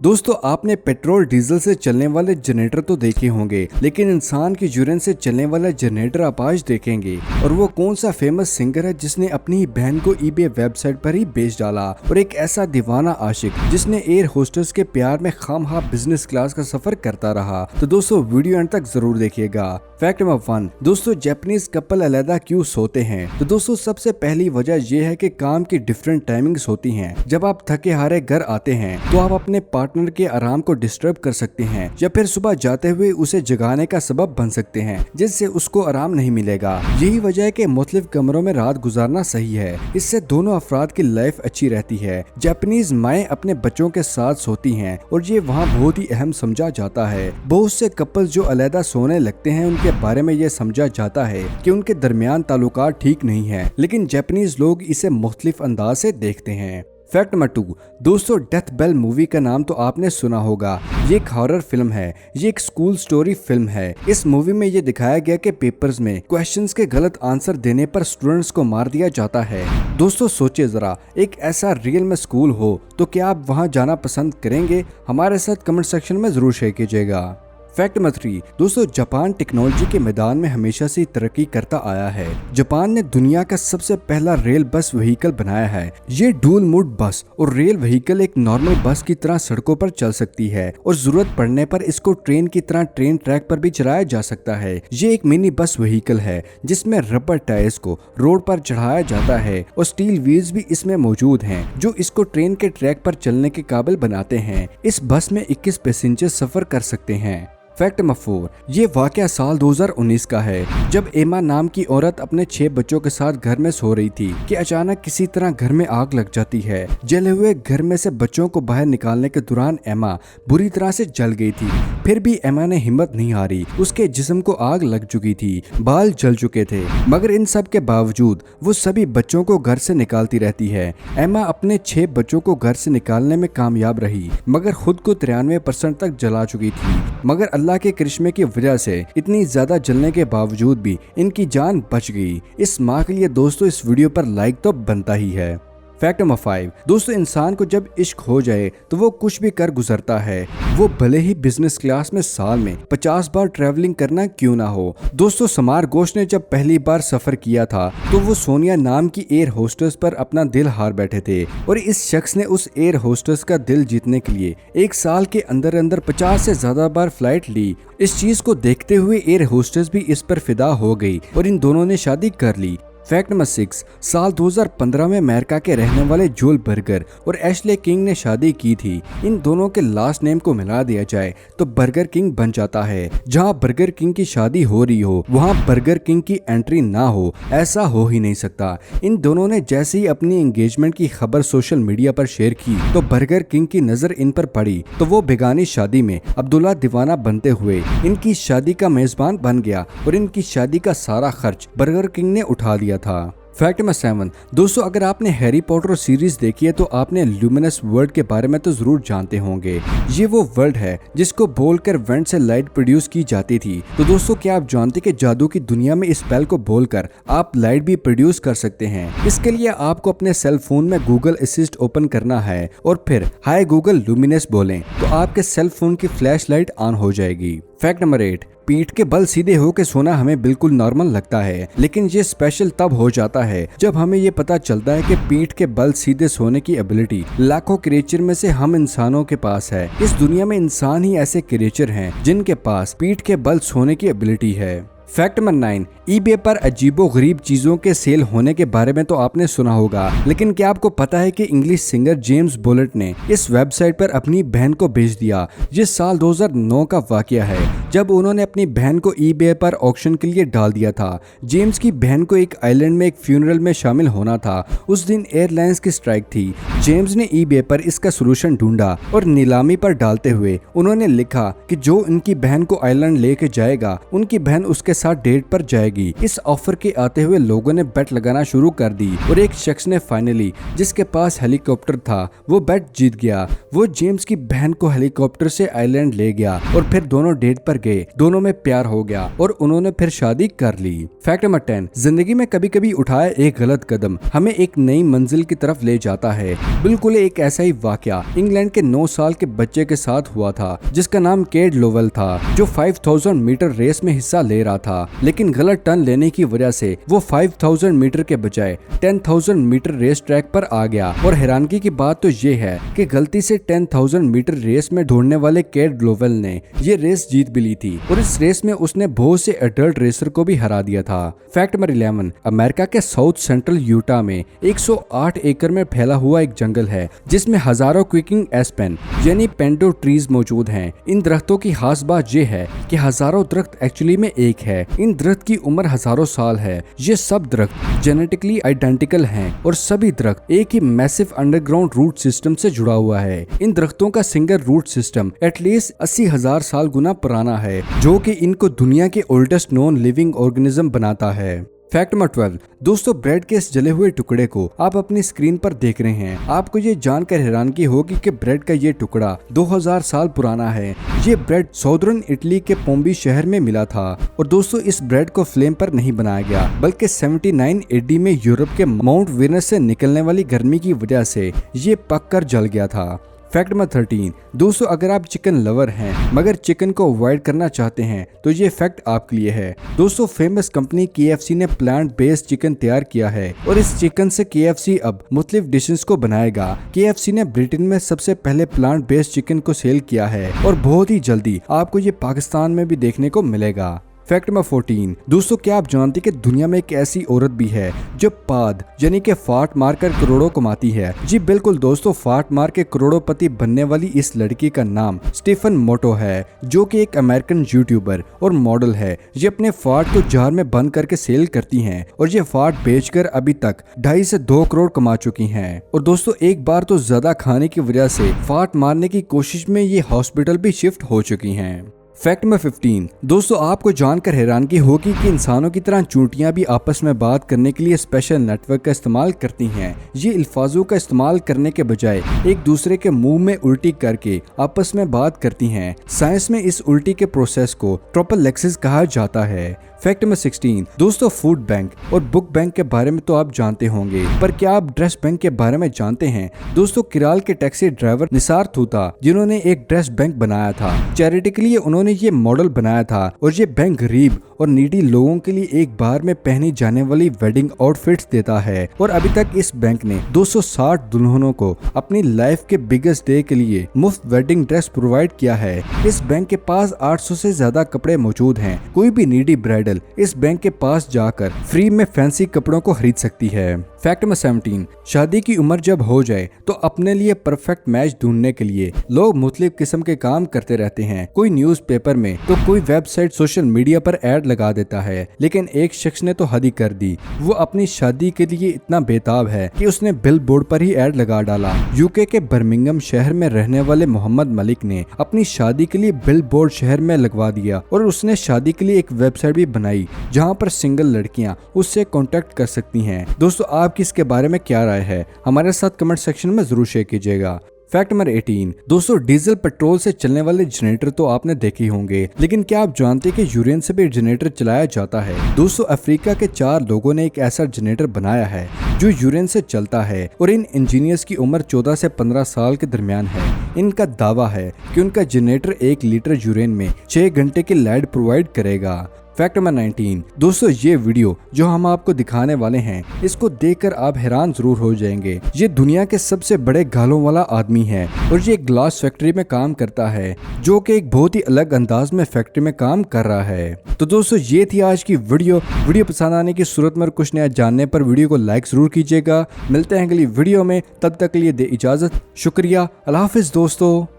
दोस्तों आपने petrol diesel से चलने वाले जनरेटर तो देखे होंगे, लेकिन इंसान की यूरिन से चलने वाला जनरेटर आप आज देखेंगे। और वो कौन सा फेमस सिंगर है जिसने अपनी बहन को ईबे वेबसाइट पर ही बेच डाला, और एक ऐसा दीवाना आशिक जिसने एयर होस्टेस के प्यार में खामखा बिजनेस क्लास का सफर करता रहा। तो दोस्तों वीडियो अंत तक जरूर देखिएगा। फैक्ट नंबर 1, दोस्तों जापानीज कपल अलग क्यों सोते हैं। तो दोस्तों सबसे पहली वजह यह है कि काम की डिफरेंट टाइमिंग्स होती हैं। जब आप थके हारे घर आते हैं तो आप अपने पार्टनर के आराम को डिस्टर्ब कर सकते हैं, या फिर सुबह जाते हुए उसे जगाने का सबब बन सकते हैं, जिससे उसको आराम नहीं मिलेगा। यही वजह है कि मुख्तलिफ कमरों में रात गुजारना सही है। इससे दोनों अफराद की लाइफ अच्छी रहती है। जापानीज माएँ अपने बच्चों के साथ सोती हैं और ये वहाँ बहुत ही अहम समझा जाता है। बहुत से कपल जो अलहदा सोने लगते हैं उनके बारे में यह समझा जाता है कि उनके दरमियान ताल्लुकात ठीक नहीं है, लेकिन जापानीज लोग इसे मुख्तलिफ अंदाज से देखते हैं। फैक्ट नंबर 2, दोस्तों डेथ बेल मूवी का नाम तो आपने सुना होगा। ये एक हॉरर फिल्म है। ये एक स्कूल स्टोरी फिल्म है। इस मूवी में ये दिखाया गया कि पेपर्स में क्वेश्चंस के गलत आंसर देने पर स्टूडेंट्स को मार दिया जाता है। दोस्तों सोचिए जरा, एक ऐसा रियल में स्कूल हो तो क्या आप वहाँ जाना पसंद करेंगे? हमारे साथ कमेंट सेक्शन में जरूर शेयर कीजिएगा। फैक्ट नंबर 3, दोस्तों जापान टेक्नोलॉजी के मैदान में हमेशा से तरक्की करता आया है। जापान ने दुनिया का सबसे पहला रेल बस व्हीकल बनाया है। ये डुअल मोड बस और रेल व्हीकल एक नॉर्मल बस की तरह सड़कों पर चल सकती है, और जरूरत पड़ने पर इसको ट्रेन की तरह ट्रेन ट्रैक पर भी चलाया जा सकता है। ये एक मिनी बस व्हीकल है जिसमें रबर टायर्स को रोड पर चढ़ाया जाता है, और स्टील व्हील्स भी इसमें मौजूद हैं जो इसको ट्रेन के ट्रैक पर चलने के काबिल बनाते हैं। इस बस में 21 पैसेंजर सफर कर सकते हैं। फैक्ट नंबर 4, ये वाकया साल 2019 का है, जब एमा नाम की औरत अपने 6 बच्चों के साथ घर में सो रही थी कि अचानक किसी तरह घर में आग लग जाती है। जले हुए घर में से बच्चों को बाहर निकालने के दौरान एमा बुरी तरह से जल गई थी। फिर भी एमा ने हिम्मत नहीं हारी। उसके जिस्म को आग लग चुकी थी, बाल जल चुके थे, मगर इन सब के बावजूद वो सभी बच्चों को घर से निकालती रहती है। एमा अपने 6 बच्चों को घर से निकालने में कामयाब रही, मगर खुद को 93% तक जला चुकी थी। मगर अल्लाह के करिश्मे की वजह से इतनी ज्यादा जलने के बावजूद भी इनकी जान बच गई। इस माँ के लिए दोस्तों इस वीडियो पर लाइक तो बनता ही है। फैक्ट नंबर 5, दोस्तों इंसान को जब इश्क हो जाए तो वो कुछ भी कर गुजरता है, वो भले ही बिजनेस क्लास में साल में 50 बार ट्रैवलिंग करना क्यों ना हो। दोस्तों समार घोष ने जब पहली बार सफर किया था तो वो सोनिया नाम की एयर होस्टेस पर अपना दिल हार बैठे थे, और इस शख्स ने उस एयर होस्टेस का दिल जीतने के लिए 1 साल के अंदर अंदर 50 से ज्यादा बार फ्लाइट ली। इस चीज को देखते हुए एयर होस्टेस भी इस पर फिदा हो गई और इन दोनों ने शादी कर ली। फैक्ट नंबर 6, साल 2015 में अमेरिका के रहने वाले जोल बर्गर और एशले किंग ने शादी की थी। इन दोनों के लास्ट नेम को मिला दिया जाए तो बर्गर किंग बन जाता है। जहां बर्गर किंग की शादी हो रही हो वहां बर्गर किंग की एंट्री ना हो, ऐसा हो ही नहीं सकता। इन दोनों ने जैसे ही अपनी एंगेजमेंट की खबर सोशल मीडिया पर शेयर की तो बर्गर किंग की नजर इन पर पड़ी, तो वो बेगानी शादी में अब्दुल्ला दीवाना बनते हुए इनकी शादी का मेजबान बन गया, और इनकी शादी का सारा खर्च बर्गर किंग ने उठा लिया था। फैक्ट नंबर 7, दोस्तों अगर आपने हैरी पॉटर सीरीज देखी है तो आपने ल्यूमिनस वर्ल्ड के बारे में तो जरूर जानते होंगे। ये वो वर्ल्ड है जिसको बोलकर वेंट से लाइट प्रोड्यूस की जाती थी। तो दोस्तों क्या आप जानते कि जादू की दुनिया में इस स्पेल को बोलकर आप लाइट भी प्रोड्यूस कर सकते हैं? इसके लिए आपको अपने सेल फोन में गूगल असिस्ट ओपन करना है और फिर हाय गूगल ल्यूमिनस बोलें तो आपके सेल फोन की फ्लैश लाइट ऑन हो जाएगी। फैक्ट नंबर 8, पीठ के बल सीधे होकर सोना हमें बिल्कुल नॉर्मल लगता है, लेकिन ये स्पेशल तब हो जाता है जब हमें ये पता चलता है कि पीठ के बल सीधे सोने की एबिलिटी लाखों क्रिएचर में से हम इंसानों के पास है। इस दुनिया में इंसान ही ऐसे क्रिएचर हैं जिनके पास पीठ के बल सोने की एबिलिटी है। फैक्ट नंबर 9, ईबे पर अजीबो गरीब चीजों के सेल होने के बारे में तो आपने सुना होगा, लेकिन क्या आपको पता है कि इंग्लिश सिंगर जेम्स बुलेट ने इस वेबसाइट पर अपनी बहन को बेच दिया। ये साल 2009 का वाकया है जब उन्होंने अपनी बहन को ईबे पर ऑक्शन के लिए डाल दिया था। जेम्स की बहन को एक आइलैंड में एक फ्यूनरल में शामिल होना था। उस दिन एयरलाइंस की स्ट्राइक थी। जेम्स ने ईबे पर इसका सोल्यूशन ढूंढा और नीलामी पर डालते हुए उन्होंने लिखा कि जो उनकी बहन को आइलैंड लेके जाएगा उनकी बहन उसके के साथ डेट पर जाएगी। इस ऑफर के आते हुए लोगों ने बेट लगाना शुरू कर दी और एक शख्स ने फाइनली, जिसके पास हेलीकॉप्टर था, वो बेट जीत गया। वो जेम्स की बहन को हेलीकॉप्टर से आइलैंड ले गया और फिर दोनों डेट पर गए। दोनों में प्यार हो गया और उन्होंने फिर शादी कर ली। फैक्ट नंबर 10, जिंदगी में कभी कभी उठाया एक गलत कदम हमें एक नई मंजिल की तरफ ले जाता है। बिल्कुल एक ऐसा ही वाकया इंग्लैंड के 9 साल के बच्चे के साथ हुआ था, जिसका नाम केड लोवेल था, जो 5000 मीटर रेस में हिस्सा ले रहा था, लेकिन गलत टर्न लेने की वजह से वो 5000 मीटर के बजाय 10,000 मीटर रेस ट्रैक पर आ गया। और हैरानगी की बात तो ये है कि गलती से 10,000 मीटर रेस में दौड़ने वाले केड लोवेल ने ये रेस जीत भी ली थी और इस रेस में उसने बहुत से एडल्ट रेसर को भी हरा दिया था। फैक्ट नंबर 11, अमेरिका के साउथ सेंट्रल यूटा में 108 एकड़ में फैला हुआ एक जंगल है, जिसमें हजारों क्विकिंग एस्पेन यानी पेंडो ट्रीज मौजूद हैं। इन दरख्तों की खास बात यह है कि हजारों दरख्त एक्चुअली में एक है। इन दरख्त की उम्र हजारों साल है। ये सब दरख्त जेनेटिकली आइडेंटिकल हैं और सभी दरख्त एक ही मैसिव अंडरग्राउंड रूट सिस्टम से जुड़ा हुआ है। इन दरख्तों का सिंगल रूट सिस्टम एटलीस्ट 80,000 साल गुना पुराना है, जो कि इनको दुनिया के ओल्डेस्ट नॉन लिविंग ऑर्गेनिज्म बनाता है। फैक्ट नंबर 12, दोस्तों ब्रेड के इस जले हुए टुकड़े को आप अपनी स्क्रीन पर देख रहे हैं। आपको ये जानकर हैरानगी होगी कि ब्रेड का ये टुकड़ा 2000 साल पुराना है। ये ब्रेड साउदर्न इटली के पोम्बी शहर में मिला था और दोस्तों इस ब्रेड को फ्लेम पर नहीं बनाया गया, बल्कि 79 AD में यूरोप के माउंट वीनस से निकलने वाली गर्मी की वजह से ये पक कर जल गया था। फैक्ट नंबर 13, दोस्तों अगर आप चिकन लवर हैं मगर चिकन को अवॉइड करना चाहते हैं तो ये फैक्ट आपके लिए है। दोस्तों फेमस कंपनी KFC ने प्लांट बेस्ड चिकन तैयार किया है और इस चिकन से KFC अब मुख्तलिफ डिशेस को बनाएगा। KFC ने ब्रिटेन में सबसे पहले प्लांट बेस्ड चिकन को सेल किया है और बहुत ही जल्दी आपको ये पाकिस्तान में भी देखने को मिलेगा। फैक्ट नंबर 14, दोस्तों क्या आप जानते हैं कि दुनिया में एक ऐसी औरत भी है जो पाद यानी कि फाट मारकर करोड़ों कमाती है। जी बिल्कुल दोस्तों, फाट मार के करोड़ोंपति बनने वाली इस लड़की का नाम स्टीफन मोटो है, जो कि एक अमेरिकन यूट्यूबर और मॉडल है। ये अपने फाट को जार में बंद करके सेल करती हैं और ये फाट बेचकर अभी तक 2.5 से 2 करोड़ कमा चुकी हैं। और दोस्तों एक बार तो ज्यादा खाने की वजह से फाट मारने की कोशिश में ये हॉस्पिटल भी शिफ्ट हो चुकी हैं। फैक्ट नंबर 15, दोस्तों आपको जानकर हैरानगी होगी कि इंसानों की तरह चूंटियां भी आपस में बात करने के लिए स्पेशल नेटवर्क का इस्तेमाल करती हैं। ये अल्फाजों का इस्तेमाल करने के बजाय एक दूसरे के मुंह में उल्टी करके आपस में बात करती हैं। साइंस में इस उल्टी के प्रोसेस को ट्रोपलेक्सिस कहा जाता है। फैक्ट नंबर 16, दोस्तों फूड बैंक और बुक बैंक के बारे में तो आप जानते होंगे, पर क्या आप ड्रेस बैंक के बारे में जानते हैं? दोस्तों किराल के टैक्सी ड्राइवर निसार थूता, जिन्होंने एक ड्रेस बैंक बनाया था। चैरिटी के लिए उन्होंने ये मॉडल बनाया था और ये बैंक गरीब और नीडी लोगों के लिए एक बार में पहनी जाने वाली वेडिंग आउटफिट्स देता है। और अभी तक इस बैंक ने 260 दुल्हनों को अपनी लाइफ के बिगेस्ट डे के लिए मुफ्त वेडिंग ड्रेस प्रोवाइड किया है। इस बैंक के पास 800 से ज्यादा कपड़े मौजूद हैं। कोई भी नीडी ब्राइडल इस बैंक के पास जाकर फ्री में फैंसी कपड़ों को खरीद सकती है। फैक्ट नंबर 17, शादी की उम्र जब हो जाए तो अपने लिए परफेक्ट मैच ढूंढने के लिए लोग मुख्तलिफ किस्म के काम करते रहते हैं। कोई न्यूज़पेपर में तो कोई वेबसाइट, सोशल मीडिया पर ऐड लगा देता है। लेकिन एक शख्स ने तो हद ही कर दी। वो अपनी शादी के लिए इतना बेताब है कि उसने बिल बोर्ड पर ही ऐड लगा डाला। यूके के बर्मिंघम शहर में रहने वाले मोहम्मद मलिक ने अपनी शादी के लिए बिल बोर्ड शहर में लगवा दिया और उसने शादी के लिए एक वेबसाइट भी बनाई जहां पर सिंगल लड़कियां उससे कांटेक्ट कर सकती हैं। दोस्तों आपकी इसके बारे में क्या राय है? हमारे साथ कमेंट सेक्शन में जरूर शेयर कीजिएगा। फैक्ट नंबर 18, दोस्तों डीजल पेट्रोल से चलने वाले जनरेटर तो आपने देखे होंगे, लेकिन क्या आप जानते हैं कि यूरेन से भी जनरेटर चलाया जाता है? दोस्तों अफ्रीका के 4 लोगों ने एक ऐसा जनरेटर बनाया है जो यूरेन से चलता है और इन इंजीनियर्स की उम्र 14 से 15 साल के दरमियान है। इनका दावा है कि उनका जनरेटर 1 लीटर यूरेन में 6 घंटे की लाइट प्रोवाइड करेगा। फैक्ट नंबर 19, दोस्तों ये वीडियो जो हम आपको दिखाने वाले हैं, इसको देखकर आप हैरान जरूर हो जाएंगे। ये दुनिया के सबसे बड़े गालों वाला आदमी है और ये ग्लास फैक्ट्री में काम करता है, जो कि एक बहुत ही अलग अंदाज में फैक्ट्री में काम कर रहा है। तो दोस्तों ये थी आज की वीडियो पसंद आने की सूरत में कुछ नया जानने पर वीडियो को लाइक जरूर कीजिएगा। मिलते हैं अगली वीडियो में, तब तक के लिए दे इजाजत। शुक्रिया, अल्लाह हाफिज दोस्तों।